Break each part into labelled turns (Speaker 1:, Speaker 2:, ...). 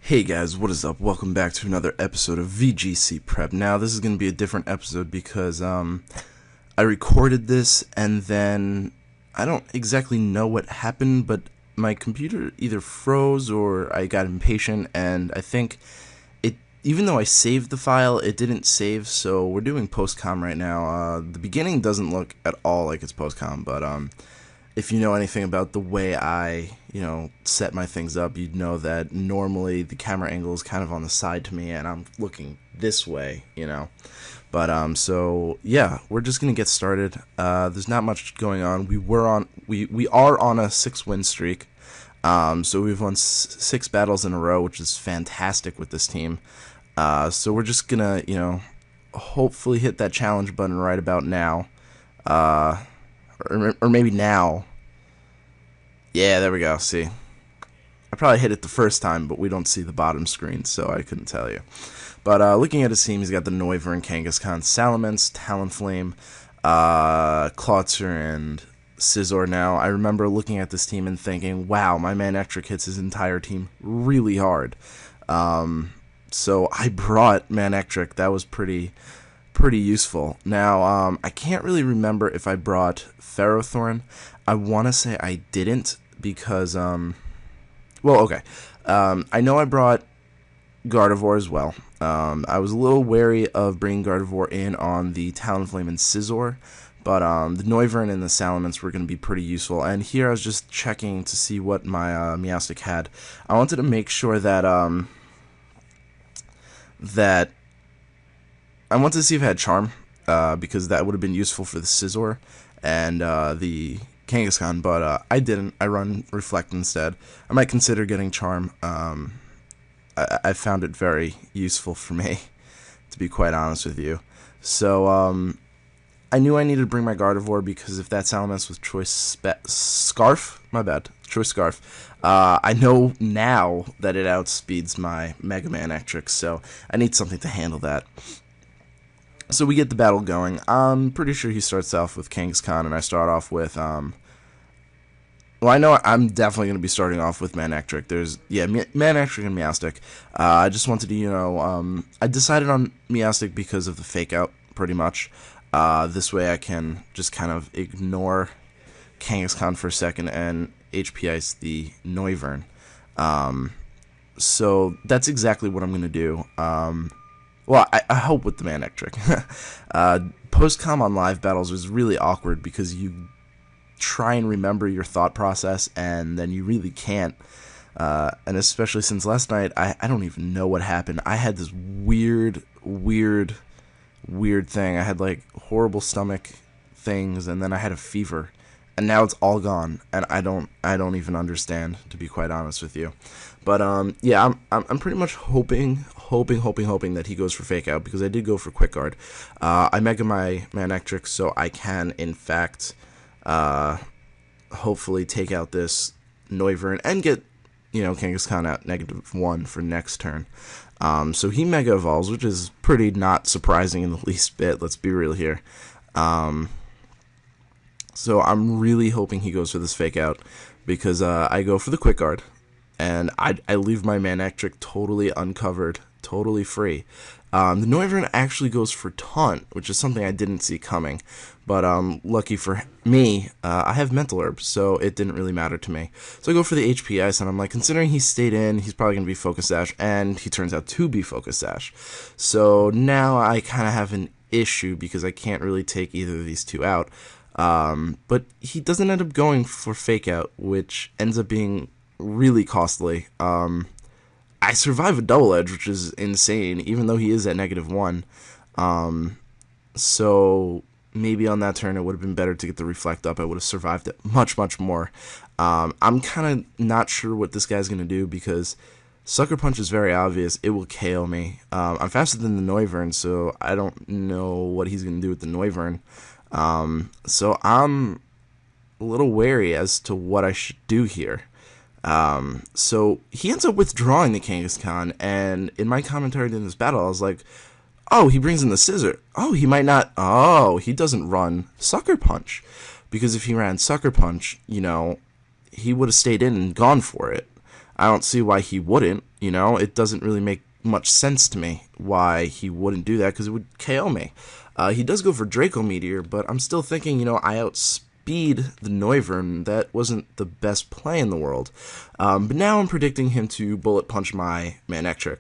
Speaker 1: Hey guys, what is up? Welcome back to another episode of VGC Prep. Now, this is going to be a different episode because I recorded this and then I don't exactly know what happened, but my computer either froze or I got impatient, and I think it, even though I saved the file, it didn't save, so we're doing post-com right now. The beginning doesn't look at all like it's post-com, but if you know anything about the way I, set my things up, you'd know that normally the camera angle is kind of on the side to me and I'm looking this way, But, so, yeah, we're just going to get started. There's not much going on. We are on a 6-win streak. So we've won 6 battles in a row, which is fantastic with this team. So we're just going to, hopefully hit that challenge button right about now. Or maybe now. Yeah, there we go. See, I probably hit it the first time, but we don't see the bottom screen, so I couldn't tell you. But looking at his team, he's got the Neuver, Kangaskhan, Salamence, Talonflame, Klotzer, and Scizor. Now, I remember looking at this team and thinking, wow, my Manectric hits his entire team really hard. So I brought Manectric. That was pretty useful. Now, I can't really remember if I brought Ferrothorn. I want to say I didn't because, I know I brought Gardevoir as well. I was a little wary of bringing Gardevoir in on the Talonflame and Scizor, but the Noivern and the Salamence were going to be pretty useful. And here I was just checking to see what my Meowstic had. I wanted to make sure that I wanted to see if it had Charm, because that would have been useful for the Scizor and the Kangaskhan, but I didn't. I run Reflect instead. I might consider getting Charm. I found it very useful for me, to be quite honest with you. So I knew I needed to bring my Gardevoir because if that Salamence was Choice Scarf, my bad, Choice Scarf, I know now that it outspeeds my Mega Manectric, so I need something to handle that. So we get the battle going. I'm pretty sure he starts off with Kangaskhan, and I start off with, I know I'm definitely going to be starting off with Manectric. Manectric and Meowstic. I just wanted to, I decided on Meowstic because of the Fake Out, pretty much. This way I can just kind of ignore Kangaskhan for a second and HP Ice the Noivern. So that's exactly what I'm going to do. I hope with the Manectric. Post-com on live battles is really awkward because you try and remember your thought process and then you really can't. And especially since last night, I don't even know what happened. I had this weird thing. I had like horrible stomach things, and then I had a fever, and now it's all gone, and I don't even understand, to be quite honest with you. But yeah, I'm pretty much hoping that he goes for Fake Out, because I did go for Quick Guard. I Mega my Manectric so I can in fact hopefully take out this Noivern and get Kangaskhan out -1 for next turn. So he Mega Evolves, which is pretty not surprising in the least bit. Let's be real here. So I'm really hoping he goes for this Fake Out, because I go for the Quick Guard, and I leave my Manectric totally uncovered, totally free. The Noivern actually goes for Taunt, which is something I didn't see coming, but lucky for me, I have Mental Herb, so it didn't really matter to me. So I go for the HP Ice, and I'm like, considering he stayed in, he's probably going to be Focus Sash, and he turns out to be Focus Sash. So now I kind of have an issue, because I can't really take either of these two out. But he doesn't end up going for Fake Out, which ends up being really costly. I survive a Double Edge, which is insane, even though he is at -1. So maybe on that turn it would have been better to get the Reflect up. I would have survived it much more. I'm kind of not sure what this guy's going to do, because Sucker Punch is very obvious. It will KO me. I'm faster than the Noivern, so I don't know what he's going to do with the Noivern. So I'm a little wary as to what I should do here. So he ends up withdrawing the Kangaskhan, and in my commentary during this battle, I was like, oh, he brings in the Scizor. Oh, he might not. Oh, he doesn't run Sucker Punch, because if he ran Sucker Punch, he would have stayed in and gone for it. I don't see why he wouldn't. You know, it doesn't really make much sense to me why he wouldn't do that, because it would KO me. He does go for Draco Meteor, but I'm still thinking, I outspeed the Noivern. That wasn't the best play in the world. But now I'm predicting him to Bullet Punch my Manectric,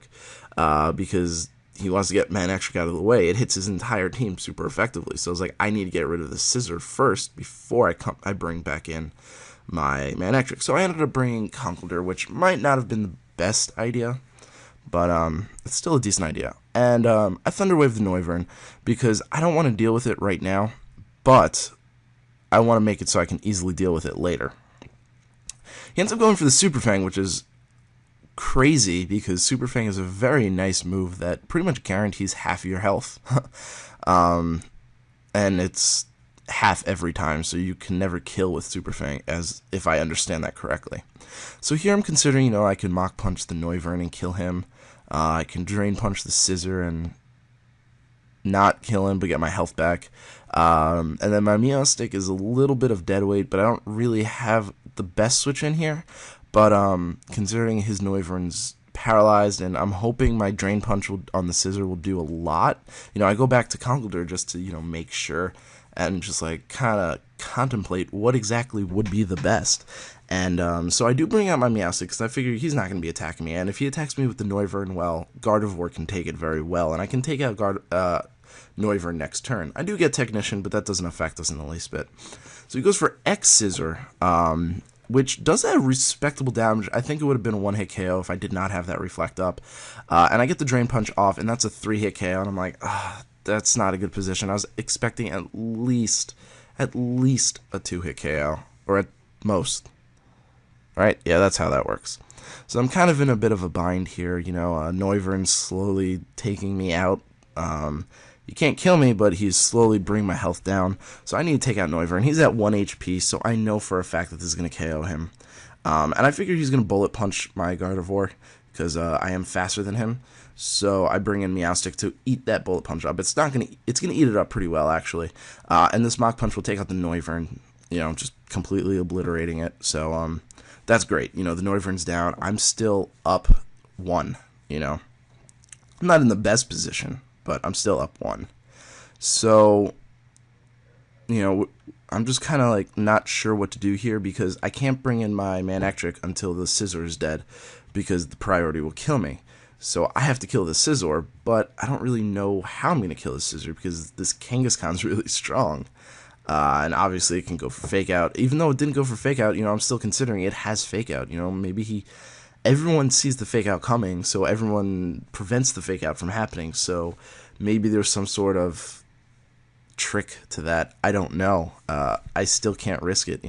Speaker 1: because he wants to get Manectric out of the way. It hits his entire team super effectively. So I was like, I need to get rid of the Scissor first before I bring back in my Manectric. So I ended up bringing Conkeldurr, which might not have been the best idea, but it's still a decent idea. And I Thunder Wave the Noivern because I don't want to deal with it right now, but I want to make it so I can easily deal with it later. He ends up going for the Super Fang, which is crazy because Super Fang is a very nice move that pretty much guarantees half of your health. And it's half every time, so you can never kill with Super Fang, as if I understand that correctly. So here I'm considering, I can Mach Punch the Noivern and kill him. I can Drain Punch the Scissor and not kill him, but get my health back. And then my Meowstic is a little bit of dead weight, but I don't really have the best switch in here. But considering his Noivern's paralyzed, and I'm hoping my Drain Punch on the Scissor will do a lot. I go back to Conkeldurr just to, make sure and just kind of contemplate what exactly would be the best. And so I do bring out my Meowstic because I figure he's not going to be attacking me. And if he attacks me with the Noivern, well, Gardevoir can take it very well. And I can take out Noivern next turn. I do get Technician, but that doesn't affect us in the least bit. So he goes for X Scissor, which does have respectable damage. I think it would have been a one-hit KO if I did not have that Reflect up. And I get the Drain Punch off, and that's a 3-hit KO. And I'm like, that's not a good position. I was expecting at least a 2-hit KO, or at most. Right? Yeah, that's how that works. So I'm kind of in a bit of a bind here. Noivern's slowly taking me out. You can't kill me, but he's slowly bringing my health down. So I need to take out Noivern. He's at 1 HP, so I know for a fact that this is going to KO him. And I figure he's going to Bullet Punch my Gardevoir, because I am faster than him. So I bring in Meowstic to eat that Bullet Punch up. It's going to eat it up pretty well, actually. And this Mach Punch will take out the Noivern, just completely obliterating it. So that's great. The Noivern's down. I'm still up 1, I'm not in the best position, but I'm still up 1. So, I'm just kind of not sure what to do here, because I can't bring in my Manectric until the Scissor is dead, because the priority will kill me. So I have to kill the Scizor, but I don't really know how I'm going to kill the Scizor, because this Kangaskhan's really strong. And obviously it can go for Fake Out. Even though it didn't go for Fake Out, I'm still considering it has Fake Out. Maybe everyone sees the Fake Out coming, so everyone prevents the Fake Out from happening. So maybe there's some sort of trick to that. I don't know. I still can't risk it,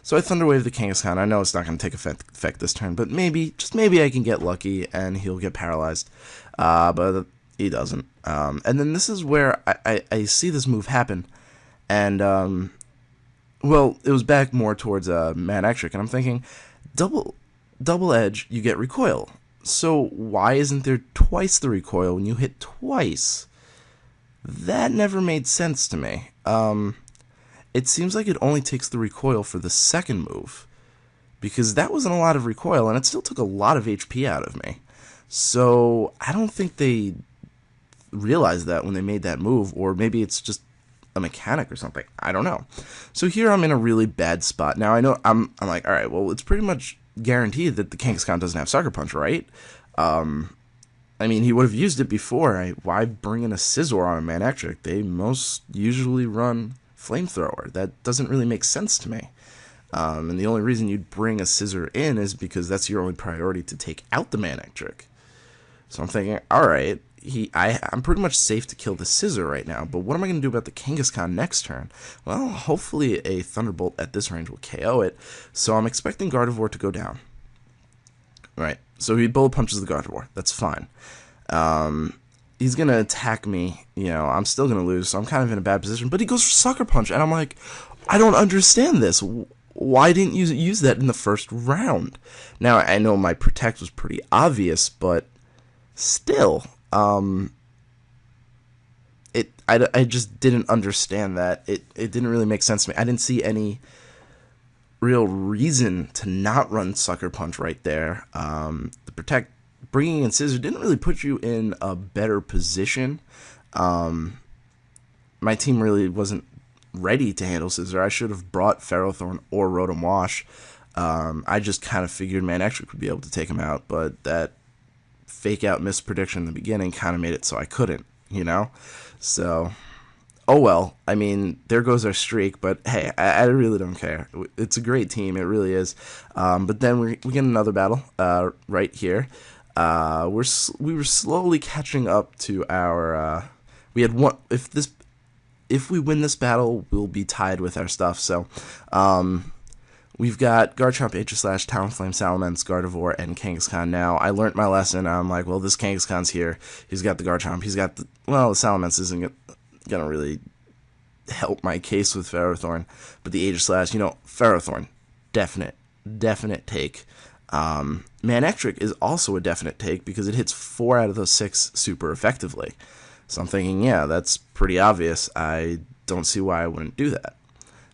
Speaker 1: So I Thunder Wave the Kangaskhan. I know it's not going to take effect this turn, but maybe, just maybe I can get lucky and he'll get paralyzed. But he doesn't. And then this is where I see this move happen. And, well, it was back more towards Manectric, and I'm thinking, double edge, you get recoil. So why isn't there twice the recoil when you hit twice? That never made sense to me. It seems like it only takes the recoil for the second move, because that wasn't a lot of recoil, and it still took a lot of HP out of me. So I don't think they realized that when they made that move, or maybe it's just a mechanic or something. I don't know. So here I'm in a really bad spot. Now I know I'm like, all right, well, it's pretty much guaranteed that the Kangaskhan doesn't have Sucker Punch, right? I mean, he would have used it before. Why bring in a Scizor on a Manectric? They most usually run Flamethrower. That doesn't really make sense to me. And the only reason you'd bring a Scissor in is because that's your only priority to take out the Manectric. So I'm thinking, all right, I'm pretty much safe to kill the Scissor right now, but what am I going to do about the Kangaskhan next turn? Well, hopefully a Thunderbolt at this range will KO it, so I'm expecting Gardevoir to go down. Right, so he Bullet Punches the Gardevoir. That's fine. He's going to attack me. I'm still going to lose, so I'm kind of in a bad position, but he goes for Sucker Punch, and I'm like, I don't understand this. Why didn't you use that in the first round? Now, I know my Protect was pretty obvious, but still, I just didn't understand that. It didn't really make sense to me. I didn't see any real reason to not run Sucker Punch right there. The Protect bringing in Scissor didn't really put you in a better position. My team really wasn't ready to handle Scissor. I should have brought Ferrothorn or Rotom Wash. I just kind of figured Manectric would be able to take him out, but that fake out misprediction in the beginning kind of made it so I couldn't, you know? So, oh well. I mean, there goes our streak, but hey, I really don't care. It's a great team, it really is. But then we get another battle right here. We were slowly catching up to our. We had one. If we win this battle, we'll be tied with our stuff. So, we've got Garchomp, Aegislash, Talonflame, Salamence, Gardevoir, and Kangaskhan. Now, I learned my lesson. I'm like, well, this Kangaskhan's here. He's got the Garchomp. He's got the Salamence isn't gonna really help my case with Ferrothorn, but the Aegislash, Ferrothorn, definite take. Manectric is also a definite take because it hits 4 out of those 6 super effectively. So I'm thinking, yeah, that's pretty obvious. I don't see why I wouldn't do that.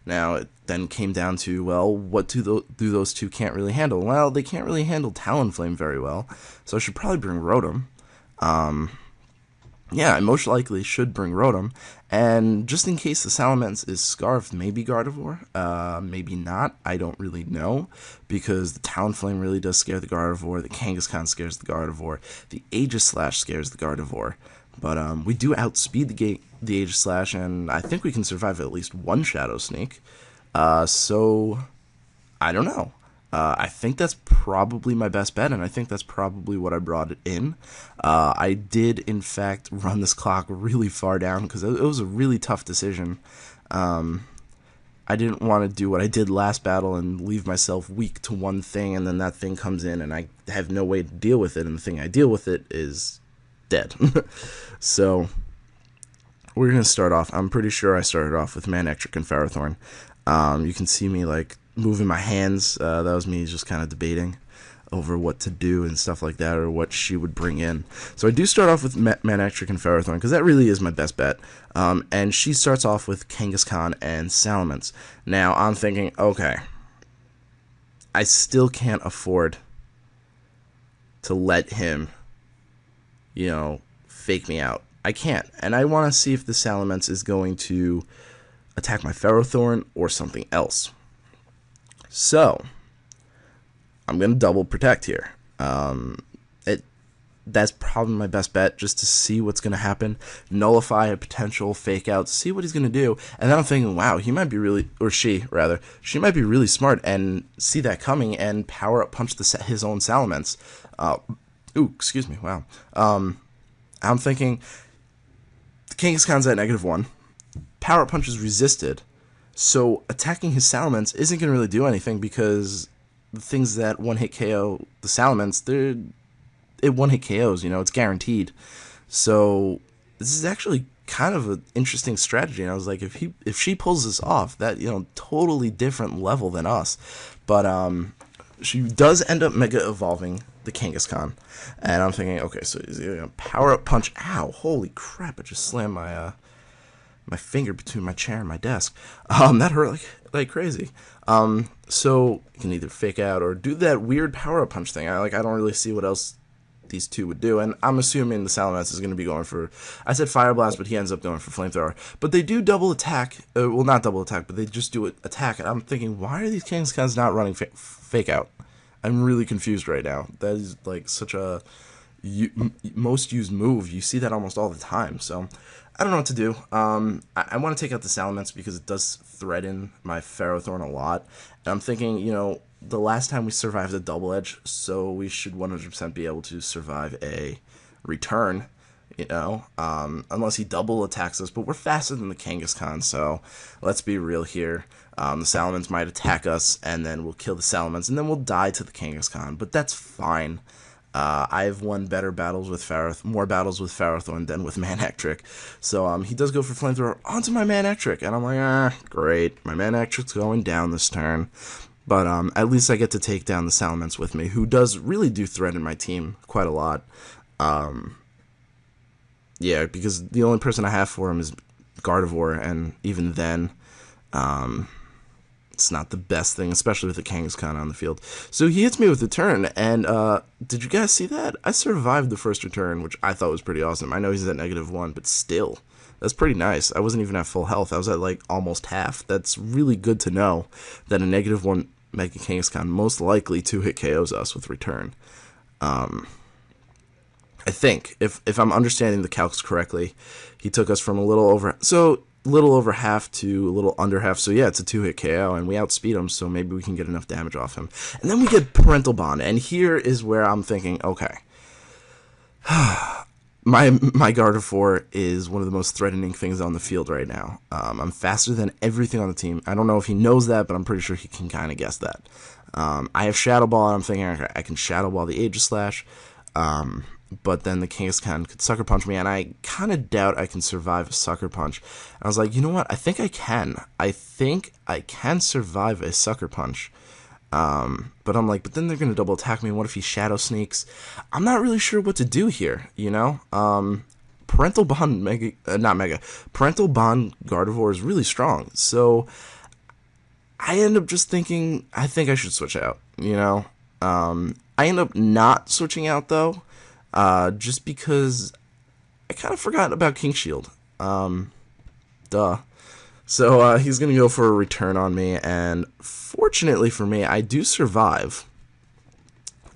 Speaker 1: Now, it then came down to, well, what do those two can't really handle? Well, they can't really handle Talonflame very well, so I should probably bring Rotom. Yeah, I most likely should bring Rotom, and just in case the Salamence is Scarfed, maybe Gardevoir, maybe not, I don't really know, because the Talonflame really does scare the Gardevoir, the Kangaskhan scares the Gardevoir, the Aegislash scares the Gardevoir, but we do outspeed the Aegislash, and I think we can survive at least one Shadow Sneak, so I don't know. I think that's probably my best bet, and I think that's probably what I brought it in. I did, in fact, run this clock really far down because it was a really tough decision. I didn't want to do what I did last battle and leave myself weak to one thing, and then that thing comes in, and I have no way to deal with it, and the thing I deal with it is dead. So, we're going to start off. I'm pretty sure I started off with Manectric and Ferrothorn. You can see me, moving my hands. That was me just kind of debating over what to do and stuff like that, or what she would bring in. So I do start off with Manectric and Ferrothorn, because that really is my best bet. And she starts off with Kangaskhan and Salamence. Now, I'm thinking, okay, I still can't afford to let him, fake me out. I can't. And I want to see if the Salamence is going to attack my Ferrothorn or something else. So, I'm going to double protect here. That's probably my best bet, just to see what's going to happen, nullify a potential fake out, see what he's going to do, and then I'm thinking, wow, he might be really, or she might be really smart and see that coming and power up punch his own Salamence. Excuse me, wow. I'm thinking, the Kangaskhan's at -1, power up punch is resisted, so attacking his Salamence isn't going to really do anything, because the things that one-hit KO the Salamence, it one-hit KOs, it's guaranteed. So this is actually kind of an interesting strategy, and I was like, if she pulls this off, that, totally different level than us. But she does end up Mega Evolving the Kangaskhan, and I'm thinking, okay, so is he going to power up punch? Ow, holy crap, I just slammed my my finger between my chair and my desk. That hurt like crazy. So you can either fake out or do that weird power up punch thing. I don't really see what else these two would do, and I'm assuming the Salamence is going to be going for, I said Fire Blast, but he ends up going for Flamethrower. But they do double attack, well, not double attack, but they just do attack, and I'm thinking, why are these Kangaskhan's not running fake out? I'm really confused right now. That is such a most used move. You see that almost all the time, so I don't know what to do. I want to take out the Salamence because it does threaten my Ferrothorn a lot. And I'm thinking, the last time we survived a Double Edge, so we should 100% be able to survive a return, unless he double attacks us. But we're faster than the Kangaskhan, so let's be real here. The Salamence might attack us, and then we'll kill the Salamence, and then we'll die to the Kangaskhan. But that's fine. I've won more battles with Ferrothorn than with Manectric. So he does go for Flamethrower onto my Manectric, and I'm like, great, my Manectric's going down this turn. But at least I get to take down the Salamence with me, who does really do threaten my team quite a lot. Yeah, because the only person I have for him is Gardevoir, and even then, It's not the best thing, especially with the Kangaskhan on the field. So he hits me with the turn, and did you guys see that? I survived the first return, which I thought was pretty awesome. I know he's at -1, but still, that's pretty nice. I wasn't even at full health. I was at like almost half. That's really good to know that a -1 Mega Kangaskhan most likely 2-hit KOs us with return. I think, if I'm understanding the calcs correctly, he took us from a little over half to a little under half. So yeah, it's a 2-hit KO, and we outspeed him, so maybe we can get enough damage off him. And then we get Parental Bond, and here is where I'm thinking, okay, my Gardevoir is one of the most threatening things on the field right now. I'm faster than everything on the team. I don't know if he knows that, but I'm pretty sure he can kind of guess that. I have Shadow Ball, and I'm thinking, okay, I can Shadow Ball the Aegislash. But then the Kangaskhan could Sucker Punch me, and I kind of doubt I can survive a Sucker Punch. And I was like, you know what? I think I can. I think I can survive a Sucker Punch. But I'm like, but then they're going to double attack me, and what if he Shadow Sneaks? I'm not really sure what to do here, you know? Parental Bond Parental Bond Gardevoir is really strong, so I end up just thinking, I think I should switch out, you know? I end up not switching out, though. Just because I kind of forgot about King Shield. Duh. So he's going to go for a return on me, and fortunately for me, I do survive.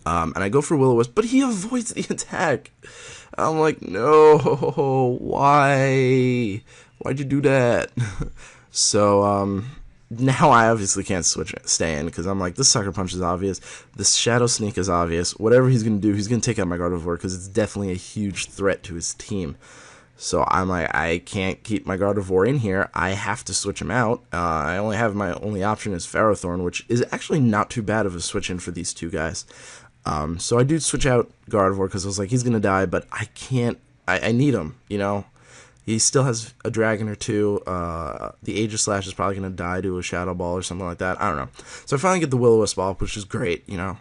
Speaker 1: And I go for Will-O-Wisp, but he avoids the attack. I'm like, no, why? Why'd you do that? So, now I obviously can't stay in, because I'm like, this Sucker Punch is obvious, this Shadow Sneak is obvious, whatever he's going to do, he's going to take out my Gardevoir, because it's definitely a huge threat to his team. So I'm like, I can't keep my Gardevoir in here, I have to switch him out. I only have my only option is Ferrothorn, which is actually not too bad of a switch in for these two guys. So I do switch out Gardevoir, because I was like, he's going to die, but I can't, I need him, you know? He still has a dragon or two. The Aegislash is probably going to die to a Shadow Ball or something like that. I don't know. So I finally get the Will-O-Wisp off, which is great, you know.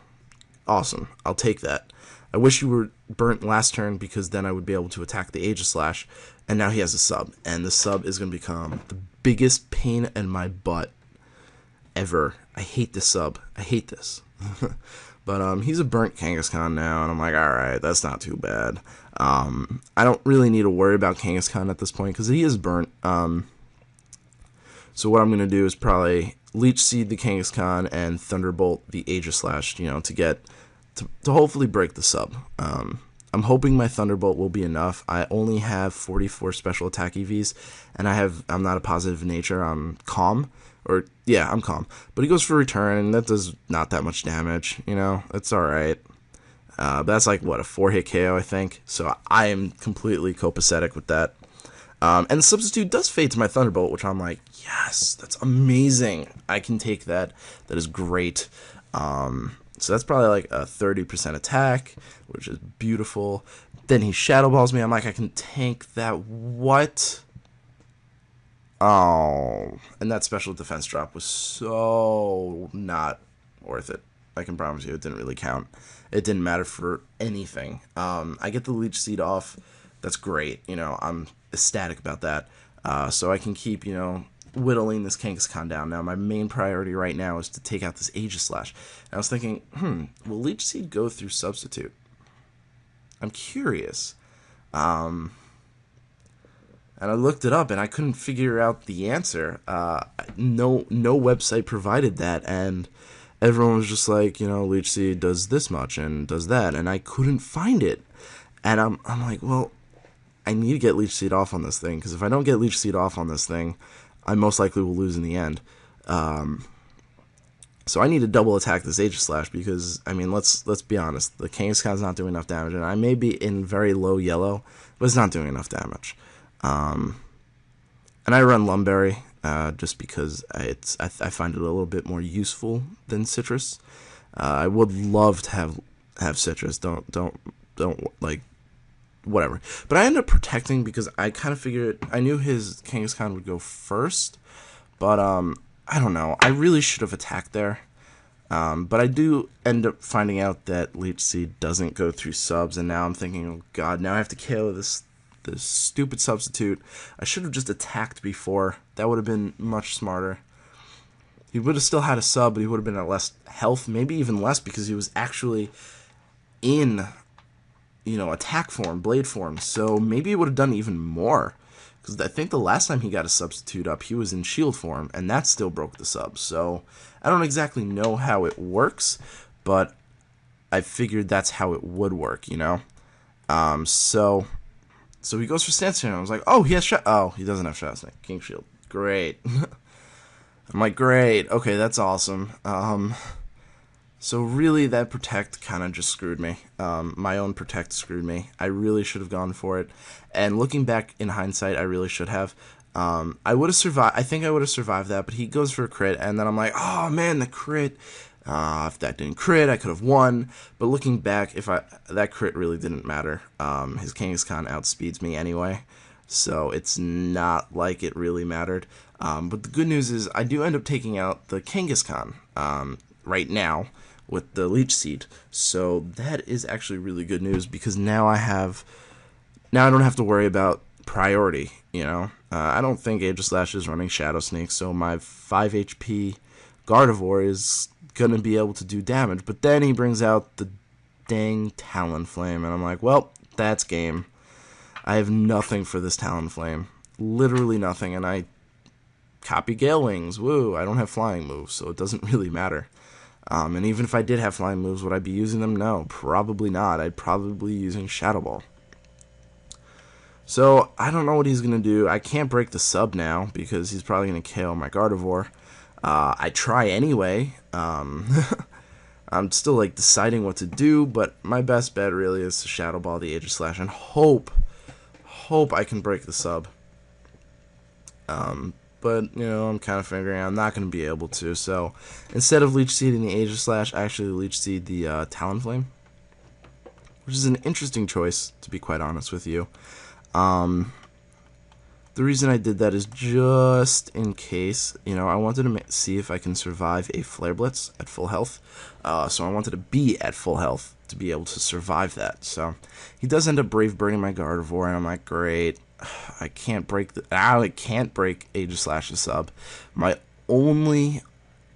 Speaker 1: Awesome. I'll take that. I wish you were burnt last turn, because then I would be able to attack the Aegislash. And now he has a sub. And the sub is going to become the biggest pain in my butt ever. I hate this sub. I hate this. But he's a burnt Kangaskhan now, and I'm like, alright, that's not too bad. I don't really need to worry about Kangaskhan at this point, because he is burnt. So what I'm going to do is probably Leech Seed the Kangaskhan and Thunderbolt the Aegislash, you know, to hopefully break the sub. I'm hoping my Thunderbolt will be enough. I only have 44 special attack EVs, and I'm not a positive nature. I'm calm. I'm calm. But he goes for return, and that does not that much damage, you know? It's alright. But that's like, what, a 4-hit KO, I think? So I am completely copacetic with that. And the substitute does fade to my Thunderbolt, which I'm like, yes, that's amazing. I can take that. That is great. So that's probably like a 30% attack, which is beautiful. Then he Shadow Balls me. I'm like, I can tank that. What? Oh, and that special defense drop was so not worth it. I can promise you, it didn't really count. It didn't matter for anything. I get the Leech Seed off. That's great. You know, I'm ecstatic about that. So I can keep, you know, whittling this Kangaskhan down. Now, my main priority right now is to take out this Aegislash. And I was thinking, will Leech Seed go through Substitute? I'm curious. And I looked it up, and I couldn't figure out the answer. No website provided that, and everyone was just like, you know, Leech Seed does this much and does that, and I couldn't find it. And I'm like, well, I need to get Leech Seed off on this thing, because if I don't get Leech Seed off on this thing, I most likely will lose in the end. So I need to double attack this Aegislash, because, I mean, let's be honest, the Kangaskhan's not doing enough damage, and I may be in very low yellow, but it's not doing enough damage. And I run Lumberry, just because I find it a little bit more useful than Citrus. I would love to have Citrus. Don't like, whatever. But I ended up protecting, because I kind of figured, I knew his Kangaskhan would go first, but I don't know. I really should have attacked there. But I do end up finding out that Leech Seed doesn't go through subs, and now I'm thinking, oh god, now I have to KO this stupid substitute. I should have just attacked before. That would have been much smarter. he would have still had a sub, but he would have been at less health, maybe even less, because he was actually in, attack form, blade form. So maybe he would have done even more. Because I think the last time he got a substitute up, he was in shield form, and that still broke the sub. So I don't exactly know how it works, but I figured that's how it would work, So he goes for stance here, and I was like, oh, he has shot. Oh, he doesn't have Shadow Snake. King Shield. Great. I'm like, great. Okay, that's awesome. So really, that Protect kind of just screwed me. My own Protect screwed me. I really should have gone for it. And looking back in hindsight, I really should have. I would have survived. I think I would have survived that, but he goes for a crit, and then I'm like, oh man, the crit. If that didn't crit, I could have won. But looking back, that crit really didn't matter. His Kangaskhan outspeeds me anyway, so it's not like it really mattered. But the good news is I do end up taking out the Kangaskhan right now with the Leech Seed. So that is actually really good news, because now I don't have to worry about priority, I don't think Aegislash is running Shadow Snake, so my 5 HP Gardevoir is going to be able to do damage. But then he brings out the dang Talonflame, and I'm like, well, that's game. I have nothing for this Talonflame. Literally nothing, and I copy Gale Wings. Woo, I don't have flying moves, so it doesn't really matter. And even if I did have flying moves, would I be using them? No, probably not. I'd probably be using Shadow Ball. So, I don't know what he's going to do. I can't break the sub now, because he's probably going to KO my Gardevoir. I try anyway. I'm still, deciding what to do, but my best bet really is to Shadow Ball the Aegislash and hope I can break the sub. But, I'm kind of figuring I'm not going to be able to. So, instead of Leech Seeding the Aegislash, I actually Leech Seed the Talonflame, which is an interesting choice, to be quite honest with you. The reason I did that is just in case, I wanted to see if I can survive a Flare Blitz at full health. So I wanted to be at full health to be able to survive that. So he does end up Brave Birding my Gardevoir, and I'm like, great. I can't break Aegislash's sub. My only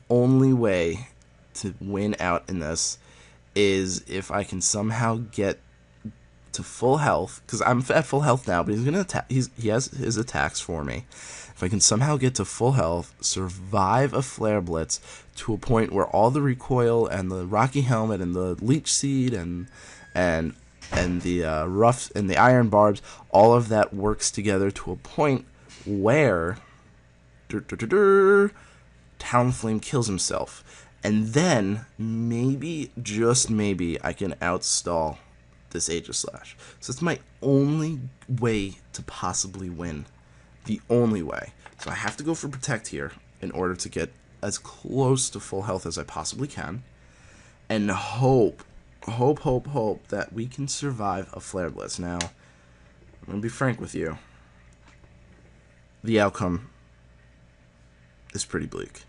Speaker 1: way to win out in this is if I can somehow get to full health, because I'm at full health now, but he's gonna attack. He has his attacks for me. If I can somehow get to full health, survive a Flare Blitz to a point where all the recoil and the Rocky Helmet and the Leech Seed and the Rough and the Iron Barbs, all of that works together to a point where Talonflame kills himself, and then maybe, just maybe, I can outstall this Aegislash. So it's my only way to possibly win. The only way. So I have to go for Protect here in order to get as close to full health as I possibly can, and hope that we can survive a Flare Blitz. Now, I'm going to be frank with you. The outcome is pretty bleak.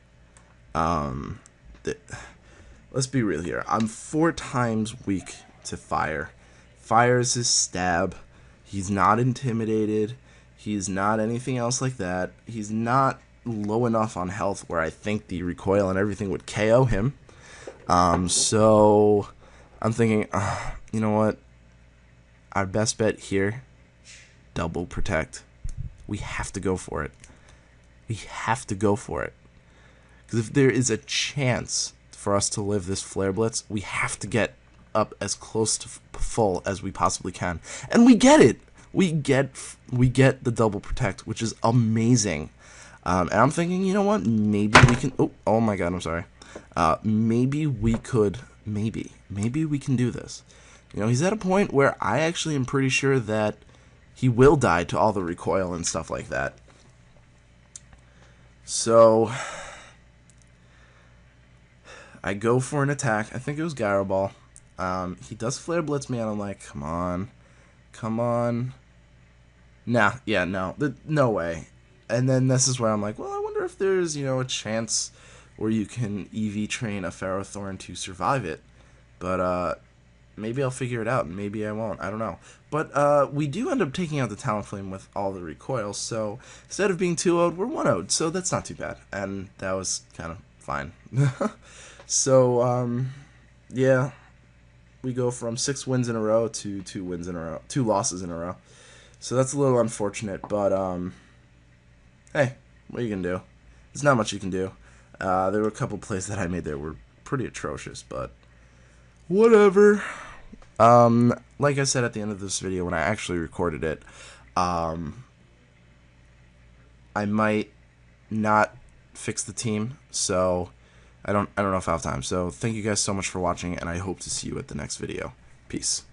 Speaker 1: Let's be real here. I'm 4 times weak to fire. Fire is his stab. He's not intimidated. He's not anything else like that. He's not low enough on health where I think the recoil and everything would KO him. So I'm thinking, you know what? Our best bet here, double Protect. We have to go for it. We have to go for it. Because if there is a chance for us to live this Flare Blitz, we have to get up as close to full as we possibly can. And we get it. We get the double Protect, which is amazing. And I'm thinking, you know what? Maybe we can... Oh my god, I'm sorry. Maybe we could... Maybe we can do this. He's at a point where I actually am pretty sure that he will die to all the recoil and stuff like that. So I go for an attack. I think it was Gyro Ball. He does Flare Blitz me, and I'm like, come on. Nah, yeah, no way. And then this is where I'm like, well, I wonder if there's, a chance where you can EV train a Ferrothorn to survive it. But, maybe I'll figure it out, and maybe I won't. I don't know. But, we do end up taking out the Talonflame with all the recoil, so instead of being 2-0'd, we're 1-0'd, so that's not too bad. And that was kind of fine. So, yeah, we go from 6 wins in a row to 2 losses in a row. So that's a little unfortunate, but hey, what are you gonna do? There's not much you can do. There were a couple plays that I made that were pretty atrocious, but whatever. Like I said at the end of this video, when I actually recorded it, I might not fix the team, so I don't know if I have time. So thank you guys so much for watching, and I hope to see you at the next video. Peace.